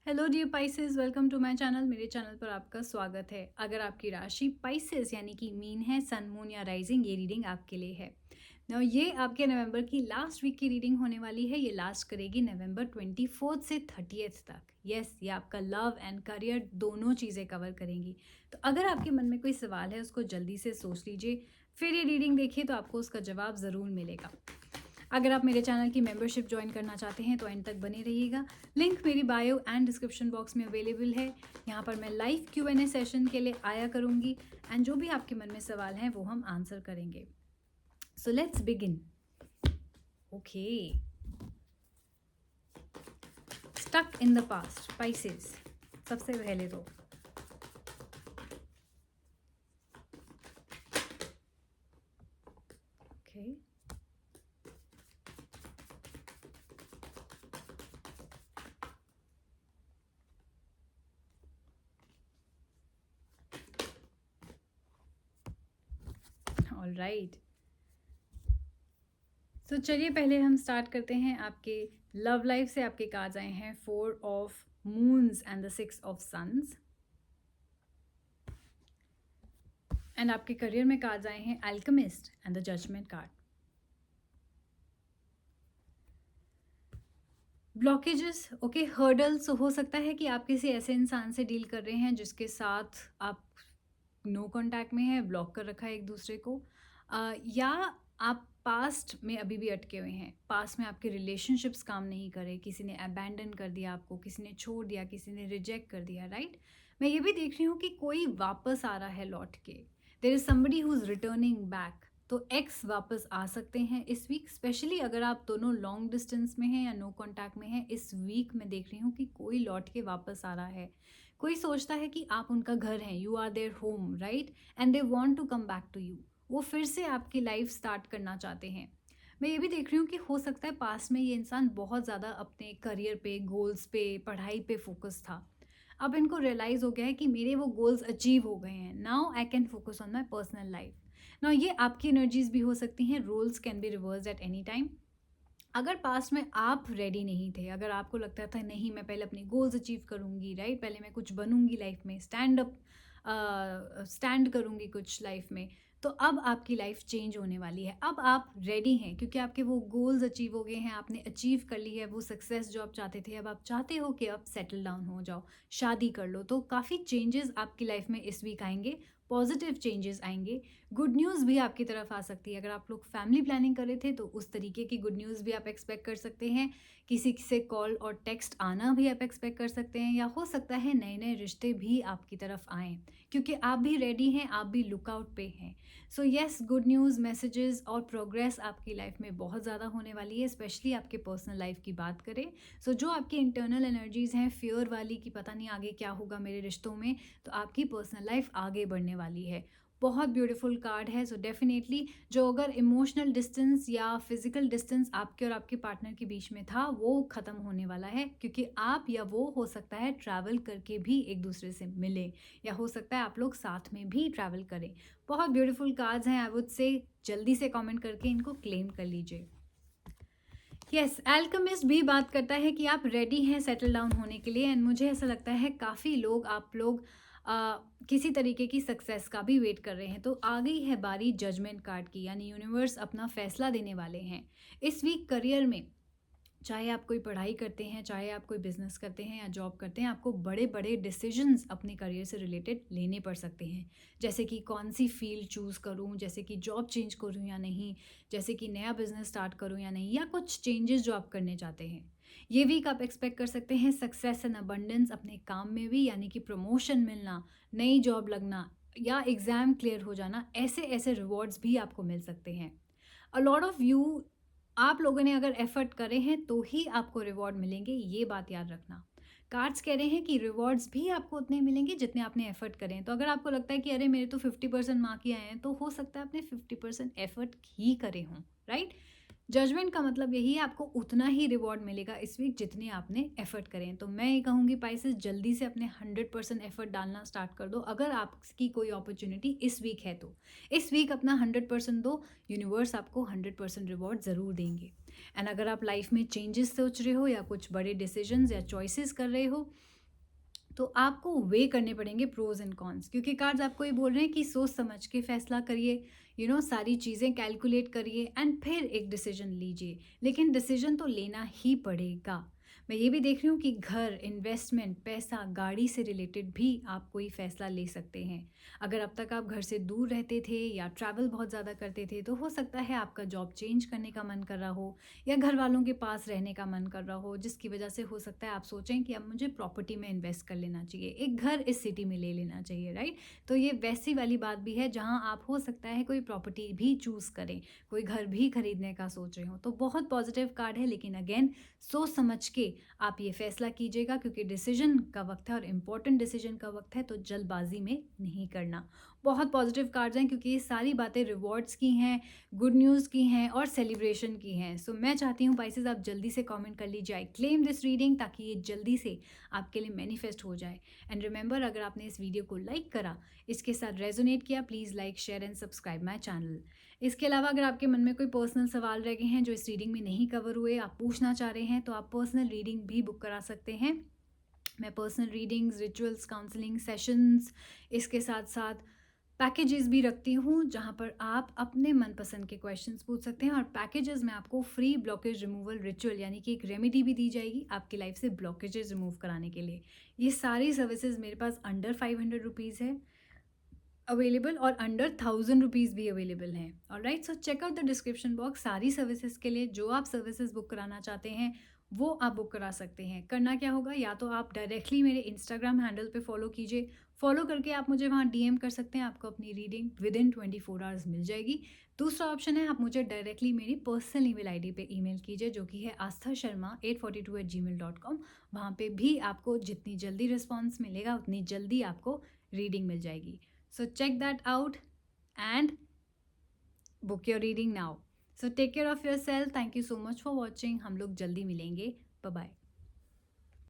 Hello dear Pisces, welcome to my channel. मेरे channel पर आपका स्वागत है। अगर आपकी राशि पाइसेस यानी कि मीन है, सन, मून या राइजिंग, ये रीडिंग आपके लिए है। ना ये आपके नवंबर की लास्ट वीक की रीडिंग होने वाली है। ये लास्ट करेगी नवंबर 24 से 30 तक। ये आपका लव एंड करियर दोनों चीज़ें कवर करेंगी। तो अगर आपके मन में कोई सवाल है उसको जल्दी से सोच लीजिए, फिर ये रीडिंग देखिए तो आपको उसका जवाब ज़रूर मिलेगा। अगर आप मेरे चैनल की मेंबरशिप ज्वाइन करना चाहते हैं तो एंड तक बने रहिएगा। लिंक मेरी बायो एंड डिस्क्रिप्शन बॉक्स में अवेलेबल है। यहाँ पर मैं लाइव Q&A सेशन के लिए आया करूँगी एंड जो भी आपके मन में सवाल हैं वो हम आंसर करेंगे। So let's begin. Okay, stuck in the past Pisces. सबसे पहले तो ओके, ऑलराइट। तो चलिए पहले हम स्टार्ट करते हैं। आपके लव लाइफ से आपके कार्ड्स आए हैं 4 of moons and the 6 of suns. And आपके करियर में कार्ड्स आए हैं alchemist and the judgement card. Blockages, okay, hurdles. हो सकता है कि आप किसी ऐसे इंसान से डील कर रहे हैं जिसके साथ आप नो कांटेक्ट में है, ब्लॉक कर रखा है एक दूसरे को, या आप पास्ट में अभी भी अटके हुए हैं। पास्ट में आपके रिलेशनशिप्स काम नहीं करे, किसी ने अबैंडन कर दिया आपको, किसी ने छोड़ दिया, किसी ने रिजेक्ट कर दिया, राइट। मैं ये भी देख रही हूँ कि कोई वापस आ रहा है लौट के। There is somebody who is returning back. तो एक्स वापस आ सकते हैं इस वीक, स्पेशली अगर आप दोनों लॉन्ग डिस्टेंस में हैं या नो कांटेक्ट में हैं। इस वीक मैं देख रही हूँ कि कोई लौट के वापस आ रहा है। कोई सोचता है कि आप उनका घर हैं, you are their home, right, and they want to come back to you. वो फिर से आपकी लाइफ स्टार्ट करना चाहते हैं। मैं ये भी देख रही हूँ कि हो सकता है पास में ये इंसान बहुत ज़्यादा अपने करियर पे, गोल्स पे, पढ़ाई पे फोकस था। अब इनको रियलाइज़ हो गया है कि मेरे वो गोल्स अचीव हो गए हैं, now I can focus on my personal life. Now ये आपकी एनर्जीज भी हो सकती हैं। Roles can be reverse at any time. अगर पास्ट में आप रेडी नहीं थे, अगर आपको लगता था नहीं मैं पहले अपने गोल्स अचीव करूँगी, राइट, पहले मैं कुछ बनूंगी लाइफ में, स्टैंड करूँगी कुछ लाइफ में, तो अब आपकी लाइफ चेंज होने वाली है। अब आप रेडी हैं क्योंकि आपके वो गोल्स अचीव हो गए हैं, आपने अचीव कर ली है वो सक्सेस जो आप चाहते थे। अब आप चाहते हो कि अब सेटल डाउन हो जाओ, शादी कर लो। तो काफ़ी चेंजेस आपकी लाइफ में इस वीक आएंगे, पॉजिटिव चेंजेस आएंगे। गुड न्यूज़ भी आपकी तरफ आ सकती है। अगर आप लोग फैमिली प्लानिंग कर रहे थे तो उस तरीके की गुड न्यूज़ भी आप एक्सपेक्ट कर सकते हैं। किसी से कॉल और टेक्स्ट आना भी आप एक्सपेक्ट कर सकते हैं, या हो सकता है नए नए रिश्ते भी आपकी तरफ आएँ, क्योंकि आप भी रेडी हैं, आप भी लुकआउट पे हैं। So yes, good news, messages और प्रोग्रेस आपकी लाइफ में बहुत ज़्यादा होने वाली है, स्पेशली आपके पर्सनल लाइफ की बात करें। सो जो आपकी इंटरनल एनर्जीज़ हैं फियर वाली कि पता नहीं आगे क्या होगा मेरे रिश्तों में, तो आपकी पर्सनल लाइफ आगे बढ़ने वाली है। बहुत ब्यूटीफुल कार्ड है। सो डेफिनेटली जो अगर इमोशनल डिस्टेंस या फिजिकल डिस्टेंस आपके और आपके पार्टनर के बीच में था वो ख़त्म होने वाला है, क्योंकि आप या वो हो सकता है ट्रैवल करके भी एक दूसरे से मिले, या हो सकता है आप लोग साथ में भी ट्रैवल करें। बहुत ब्यूटीफुल कार्ड्स हैं। आई वुड से जल्दी से कमेंट करके इनको क्लेम कर लीजिए। यस, एल्केमिस्ट भी बात करता है कि आप रेडी हैं सेटल डाउन होने के लिए। एंड मुझे ऐसा लगता है काफ़ी लोग, आप लोग किसी तरीके की सक्सेस का भी वेट कर रहे हैं। तो आ गई है बारी जजमेंट कार्ड की, यानी यूनिवर्स अपना फैसला देने वाले हैं इस वीक। करियर में चाहे आप कोई पढ़ाई करते हैं, चाहे आप कोई बिजनेस करते हैं या जॉब करते हैं, आपको बड़े बड़े डिसीजंस अपने करियर से रिलेटेड लेने पड़ सकते हैं। जैसे कि कौन सी फील्ड चूज़ करूं, जैसे कि जॉब चेंज करूं या नहीं, जैसे कि नया बिजनेस स्टार्ट करूं या नहीं, या कुछ चेंजेस जो आप करने चाहते हैं। ये वीक आप एक्सपेक्ट कर सकते हैं सक्सेस एंड अबंडेंस अपने काम में भी, यानी कि प्रमोशन मिलना, नई जॉब लगना, या एग्ज़ाम क्लियर हो जाना। ऐसे ऐसे रिवॉर्ड्स भी आपको मिल सकते हैं। अ लॉट ऑफ यू, आप लोगों ने अगर एफर्ट करे हैं तो ही आपको रिवॉर्ड मिलेंगे, ये बात याद रखना। कार्ड्स कह रहे हैं कि रिवॉर्ड्स भी आपको उतने मिलेंगे जितने आपने एफर्ट करें। तो अगर आपको लगता है कि अरे मेरे तो 50% मार्क ही आए हैं, तो हो सकता है आपने 50% एफर्ट ही करे हों, राइट। जजमेंट का मतलब यही है, आपको उतना ही रिवॉर्ड मिलेगा इस वीक जितने आपने एफर्ट करें। तो मैं ये कहूँगी पाइसेस, जल्दी से अपने 100% एफर्ट डालना स्टार्ट कर दो। अगर आपकी कोई अपॉर्चुनिटी इस वीक है तो इस वीक अपना 100% दो, यूनिवर्स आपको 100% रिवॉर्ड ज़रूर देंगे। एंड अगर आप लाइफ में चेंजेस सोच रहे हो या कुछ बड़े डिसीजंस या चॉइसेस कर रहे हो, तो आपको वे करने पड़ेंगे प्रोज एंड कॉन्स, क्योंकि कार्ड्स आपको ये बोल रहे हैं कि सोच समझ के फैसला करिए, सारी चीज़ें कैलकुलेट करिए एंड फिर एक डिसीजन लीजिए। लेकिन डिसीजन तो लेना ही पड़ेगा। मैं ये भी देख रही हूँ कि घर, इन्वेस्टमेंट, पैसा, गाड़ी से रिलेटेड भी आप कोई फ़ैसला ले सकते हैं। अगर अब तक आप घर से दूर रहते थे या ट्रैवल बहुत ज़्यादा करते थे, तो हो सकता है आपका जॉब चेंज करने का मन कर रहा हो या घर वालों के पास रहने का मन कर रहा हो, जिसकी वजह से हो सकता है आप सोचें कि अब मुझे प्रॉपर्टी में इन्वेस्ट कर लेना चाहिए, एक घर इस सिटी में ले लेना चाहिए, राइट? तो ये वैसी वाली बात भी है जहाँ आप हो सकता है कोई प्रॉपर्टी भी चूज़ करें, कोई घर भी खरीदने का सोच रहे हो। तो बहुत पॉजिटिव कार्ड है, लेकिन अगेन सोच समझ के आप ये फैसला कीजिएगा, क्योंकि डिसीजन का वक्त है और इम्पोर्टेंट डिसीजन का वक्त है, तो जल्दबाजी में नहीं करना। बहुत पॉजिटिव कार्ड्स हैं, क्योंकि ये सारी बातें रिवॉर्ड्स की हैं, गुड न्यूज़ की हैं और सेलिब्रेशन की हैं। सो मैं चाहती हूँ पाइसेस आप जल्दी से कमेंट कर लीजिए, आई क्लेम दिस रीडिंग, ताकि ये जल्दी से आपके लिए मैनिफेस्ट हो जाए। एंड रिमेंबर, अगर आपने इस वीडियो को लाइक करा, इसके साथ रेजोनेट किया, please like, share and subscribe my channel. इसके अलावा अगर आपके मन में कोई पर्सनल सवाल रह गए हैं जो इस रीडिंग में नहीं कवर हुए, आप पूछना चाह रहे हैं, तो आप पर्सनल रीडिंग भी बुक करा सकते हैं। मैं personal readings, rituals, counselling sessions, इसके साथ साथ पैकेजेस भी रखती हूँ, जहाँ पर आप अपने मनपसंद के क्वेश्चंस पूछ सकते हैं। और पैकेजेस में आपको फ्री ब्लॉकेज रिमूवल रिचुअल यानी कि एक रेमेडी भी दी जाएगी आपकी लाइफ से ब्लॉकेजेस रिमूव कराने के लिए। ये सारी सर्विसेज मेरे पास अंडर 500 रुपीज़ है अवेलेबल और अंडर 1000 रुपीज़ भी अवेलेबल हैं। Alright, so check out the description box. सारी सर्विसेज के लिए जो आप सर्विसेज बुक कराना चाहते हैं वो आप बुक करा सकते हैं। करना क्या होगा, या तो आप डायरेक्टली मेरे इंस्टाग्राम हैंडल पे फॉलो कीजिए, फॉलो करके आप मुझे वहाँ डीएम कर सकते हैं, आपको अपनी रीडिंग विद इन 24 आवर्स मिल जाएगी। दूसरा ऑप्शन है, आप मुझे डायरेक्टली मेरी पर्सनल ईमेल आईडी पे ईमेल कीजिए, जो कि है asthasharma842@gmail.com। वहाँ पे भी आपको जितनी जल्दी रिस्पॉन्स मिलेगा उतनी जल्दी आपको रीडिंग मिल जाएगी। So check that out and book your reading now. So take care of yourself. Thank you so much for watching. हम लोग जल्दी मिलेंगे. Bye bye.